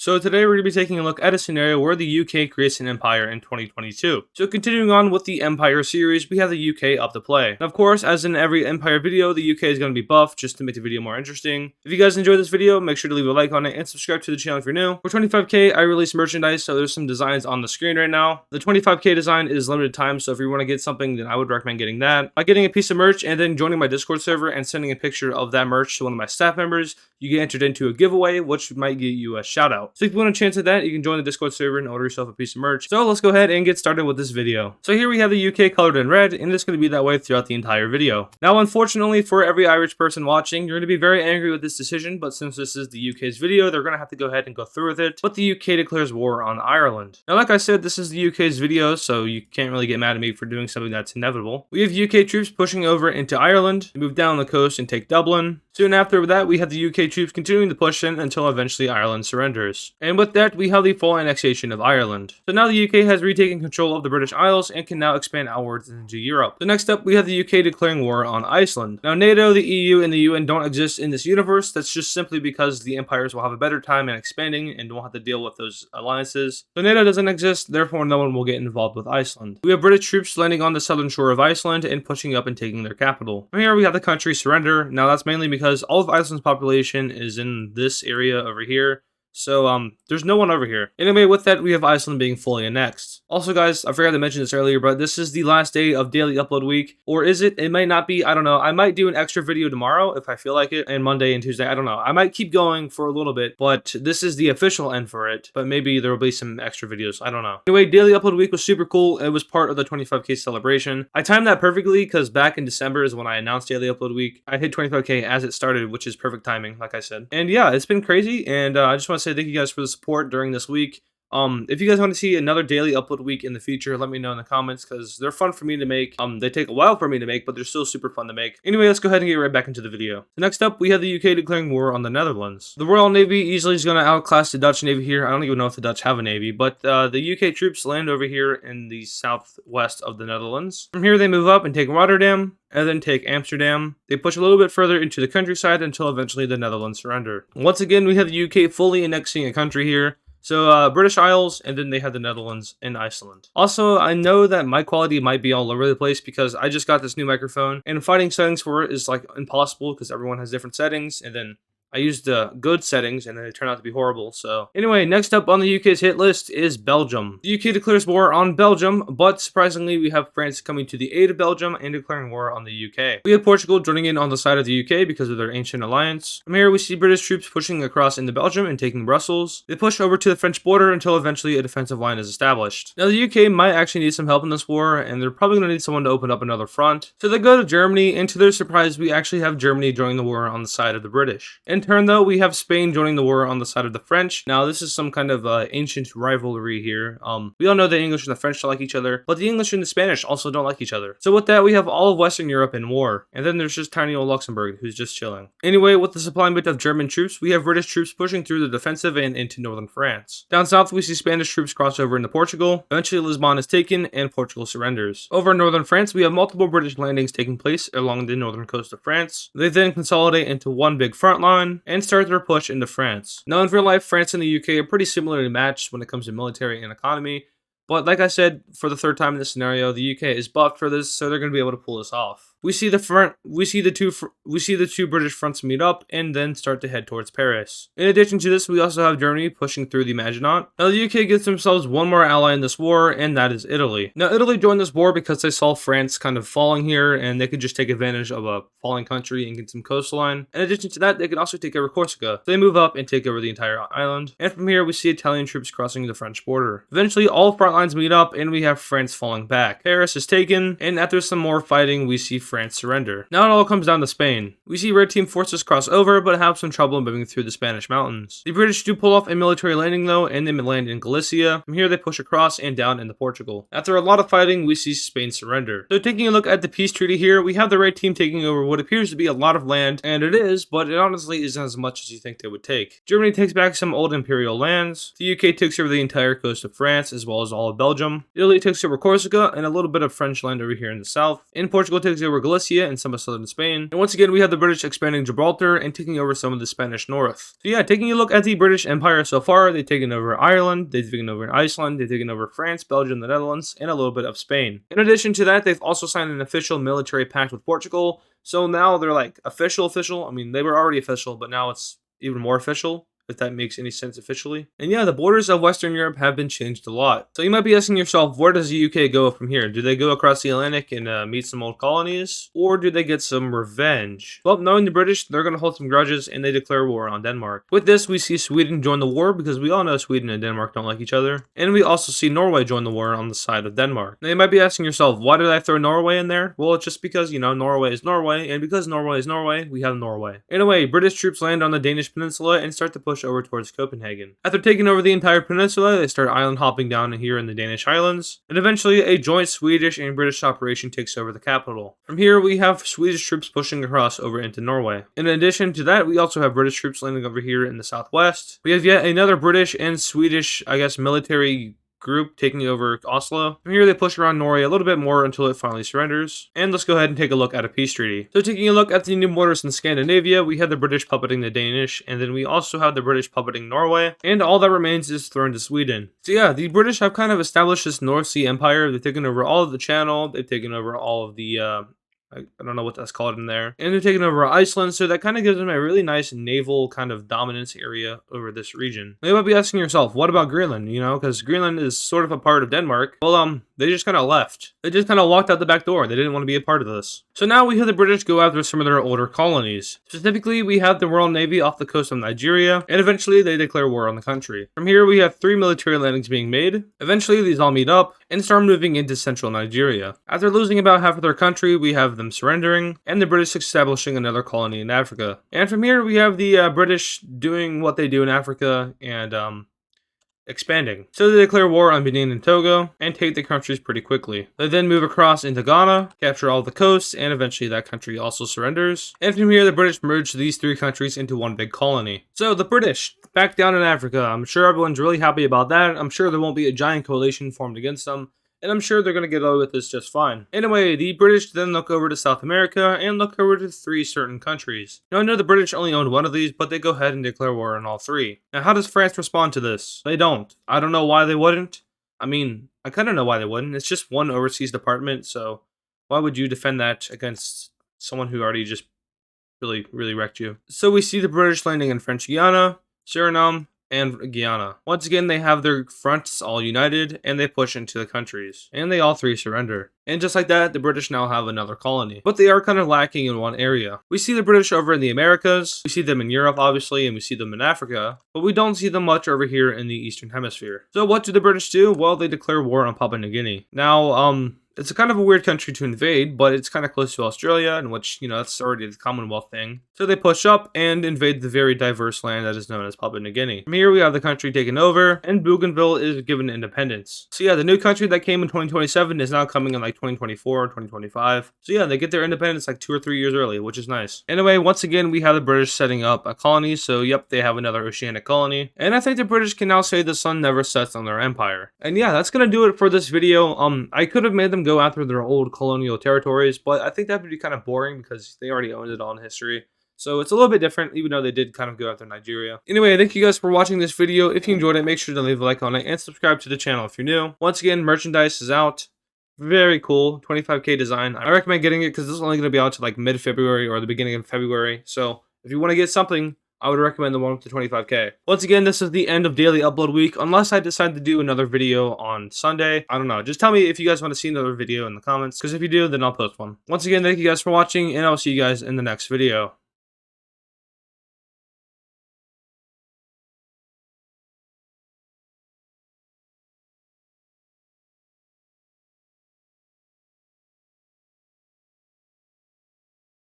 So today we're going to be taking a look at a scenario where the UK creates an empire in 2022. So continuing on with the Empire series, we have the UK up to play. And of course, as in every Empire video, the UK is going to be buffed just to make the video more interesting. If you guys enjoyed this video, make sure to leave a like on it and subscribe to the channel if you're new. For 25k, I release merchandise, so there's some designs on the screen right now. The 25k design is limited time, so if you want to get something, then I would recommend getting that. By getting a piece of merch and then joining my Discord server and sending a picture of that merch to one of my staff members, you get entered into a giveaway, which might get you a shout out. So if you want a chance at that, you can join the Discord server and order yourself a piece of merch. So let's go ahead and get started with this video. So here we have the UK colored in red, and it's going to be that way throughout the entire video. Now, unfortunately, for every Irish person watching, you're going to be very angry with this decision, but since this is the UK's video, they're going to have to go ahead and go through with it. But the UK declares war on Ireland. Now, like I said, this is the UK's video, so you can't really get mad at me for doing something that's inevitable. We have UK troops pushing over into Ireland, move down the coast and take Dublin. Soon after that, we have the UK troops continuing to push in until eventually Ireland surrenders. And with that, we have the full annexation of Ireland. So now the UK has retaken control of the British Isles and can now expand outwards into Europe. So next up, we have the UK declaring war on Iceland. Now NATO, the EU, and the UN don't exist in this universe. That's just simply because the empires will have a better time in expanding and don't have to deal with those alliances. So NATO doesn't exist, therefore no one will get involved with Iceland. We have British troops landing on the southern shore of Iceland and pushing up and taking their capital. From here we have the country surrender. Now that's mainly because all of Iceland's population is in this area over here. So, there's no one over here. Anyway, with that, we have Iceland being fully annexed. Also, guys, I forgot to mention this earlier, but this is the last day of daily upload week. Or is it? It might not be. I don't know. I might do an extra video tomorrow if I feel like it. And Monday and Tuesday. I don't know. I might keep going for a little bit, but this is the official end for it. But maybe there will be some extra videos. I don't know. Anyway, daily upload week was super cool. It was part of the 25k celebration. I timed that perfectly because back in December is when I announced daily upload week. I hit 25k as it started, which is perfect timing, like I said. And yeah, it's been crazy. And I just want to say thank you guys for the support during this week. If you guys want to see another daily upload week in the future, let me know in the comments because they're fun for me to make. They take a while for me to make, but they're still super fun to make. Anyway, let's go ahead and get right back into the video. So next up, we have the UK declaring war on the Netherlands. The Royal Navy easily is going to outclass the Dutch Navy here. I don't even know if the Dutch have a navy, but the UK troops land over here in the southwest of the Netherlands. From here, they move up and take Rotterdam, and then take Amsterdam. They push a little bit further into the countryside until eventually the Netherlands surrender. Once again, we have the UK fully annexing a country here. So, British Isles, and then they have the Netherlands and Iceland. Also, I know that my quality might be all over the place because I just got this new microphone, and finding settings for it is like impossible because everyone has different settings, and then I used the good settings and then they turned out to be horrible. So anyway, next up on the UK's hit list is Belgium. The UK declares war on Belgium, but surprisingly we have France coming to the aid of Belgium and declaring war on the UK. We have Portugal joining in on the side of the UK because of their ancient alliance. From here we see British troops pushing across into Belgium and taking Brussels. They push over to the French border until eventually a defensive line is established. Now the UK might actually need some help in this war, and they're probably going to need someone to open up another front. So they go to Germany, and to their surprise we actually have Germany joining the war on the side of the British. In turn though, we have Spain joining the war on the side of the French. Now this is some kind of ancient rivalry here. We all know the English and the French don't like each other, but the English and the Spanish also don't like each other. So with that, we have all of Western Europe in war, and then there's just tiny old Luxembourg who's just chilling. Anyway, with the supplement of German troops, we have British troops pushing through the defensive and into northern France. Down south, we see Spanish troops cross over into Portugal. Eventually, Lisbon is taken and Portugal surrenders. Over in northern France, we have multiple British landings taking place along the northern coast of France. They then consolidate into one big front line and start their push into France. Now in real life, France and the UK are pretty similarly matched when it comes to military and economy, but like I said, for the third time in this scenario, the UK is buffed for this, so they're going to be able to pull this off. We see the two British fronts meet up and then start to head towards Paris. In addition to this, we also have Germany pushing through the Maginot. Now the UK gets themselves one more ally in this war, and that is Italy. Now Italy joined this war because they saw France kind of falling here, and they could just take advantage of a falling country and get some coastline. In addition to that, they could also take over Corsica. So they move up and take over the entire island. And from here, we see Italian troops crossing the French border. Eventually, all front lines meet up, and we have France falling back. Paris is taken, and after some more fighting, we see France surrender. Now it all comes down to Spain. We see red team forces cross over, but have some trouble moving through the Spanish mountains. The British do pull off a military landing though, and they land in Galicia. From here they push across and down into Portugal. After a lot of fighting, we see Spain surrender. So taking a look at the peace treaty here, we have the red team taking over what appears to be a lot of land, and it is, but it honestly isn't as much as you think they would take. Germany takes back some old imperial lands. The UK takes over the entire coast of France, as well as all of Belgium. Italy takes over Corsica, and a little bit of French land over here in the south. And Portugal takes over Galicia and some of southern Spain. And once again, we have the British expanding Gibraltar and taking over some of the Spanish north. So yeah, taking a look at the British Empire so far, they've taken over Ireland, they've taken over Iceland, they've taken over France, Belgium, the Netherlands, and a little bit of Spain. In addition to that, they've also signed an official military pact with Portugal. So now they're like official. I mean, they were already official, but now it's even more official, if that makes any sense officially. And yeah, the borders of Western Europe have been changed a lot. So you might be asking yourself, where does the UK go from here? Do they go across the Atlantic and meet some old colonies? Or do they get some revenge? Well, knowing the British, they're going to hold some grudges and they declare war on Denmark. With this, we see Sweden join the war because we all know Sweden and Denmark don't like each other. And we also see Norway join the war on the side of Denmark. Now you might be asking yourself, why did I throw Norway in there? Well, it's just because, you know, Norway is Norway, and because Norway is Norway, we have Norway. Anyway, British troops land on the Danish peninsula and start to push over towards Copenhagen. After taking over the entire peninsula, they start island hopping down here in the Danish islands, and eventually a joint Swedish and British operation takes over the capital. From here, we have Swedish troops pushing across over into Norway. In addition to that, we also have British troops landing over here in the southwest. We have yet another British and Swedish, I guess, military group taking over Oslo. From here, they push around Norway a little bit more until it finally surrenders. And let's go ahead and take a look at a peace treaty. So taking a look at the new borders in Scandinavia, we have the British puppeting the Danish, and then we also have the British puppeting Norway, and all that remains is thrown to Sweden. So yeah, the British have kind of established this North Sea Empire. They've taken over all of the Channel, they've taken over all of the I don't know what that's called in there. And they're taking over Iceland, so that kind of gives them a really nice naval kind of dominance area over this region. Now you might be asking yourself, what about Greenland? You know, because Greenland is sort of a part of Denmark. Well, they just kind of left. They just kind of walked out the back door. They didn't want to be a part of this. So now we have the British go after some of their older colonies. Specifically, we have the Royal Navy off the coast of Nigeria, and eventually they declare war on the country. From here, we have 3 military landings being made. Eventually, these all meet up and start moving into central Nigeria. After losing about half of their country, we have them surrendering, and the British establishing another colony in Africa. And from here, we have the British doing what they do in Africa and expanding. So they declare war on Benin and Togo and take the countries pretty quickly. They then move across into Ghana, capture all the coasts, and eventually that country also surrenders. And from here, the British merge these 3 countries into one big colony. So the British back down in Africa. I'm sure everyone's really happy about that. I'm sure there won't be a giant coalition formed against them, and I'm sure they're going to get away with this just fine. Anyway, the British then look over to South America and look over to 3 certain countries. Now, I know the British only owned one of these, but they go ahead and declare war on all 3. Now, how does France respond to this? They don't. I don't know why they wouldn't. I mean, I kind of know why they wouldn't. It's just one overseas department, so why would you defend that against someone who already just really wrecked you? So we see the British landing in French Guiana, Suriname, and Guyana. Once again, they have their fronts all united, and they push into the countries. And they all 3 surrender. And just like that, the British now have another colony. But they are kind of lacking in one area. We see the British over in the Americas, we see them in Europe, obviously, and we see them in Africa, but we don't see them much over here in the Eastern Hemisphere. So what do the British do? Well, they declare war on Papua New Guinea. Now, it's a kind of a weird country to invade, but it's kind of close to Australia, in which, you know, that's already the Commonwealth thing. So they push up and invade the very diverse land that is known as Papua New Guinea. From here, we have the country taken over, and Bougainville is given independence. So yeah, the new country that came in 2027 is now coming in like 2024 or 2025. So yeah, they get their independence like 2 or 3 years early, which is nice. Anyway, once again, we have the British setting up a colony, so yep, they have another Oceanic colony. And I think the British can now say the sun never sets on their empire. And yeah, that's gonna do it for this video. I could have made them go after their old colonial territories, but I think that would be kind of boring because they already owned it all in history. So it's a little bit different, even though they did kind of go after Nigeria. Anyway, thank you guys for watching this video. If you enjoyed it, make sure to leave a like on it and subscribe to the channel if you're new. Once again, merchandise is out. Very cool, 25k design. I recommend getting it because this is only going to be out to like mid-February or the beginning of February. So if you want to get something, I would recommend the one with the 25k. Once again, this is the end of daily upload week, unless I decide to do another video on Sunday. I don't know. Just tell me if you guys want to see another video in the comments, because if you do, then I'll post one. Once again, thank you guys for watching, and I'll see you guys in the next video.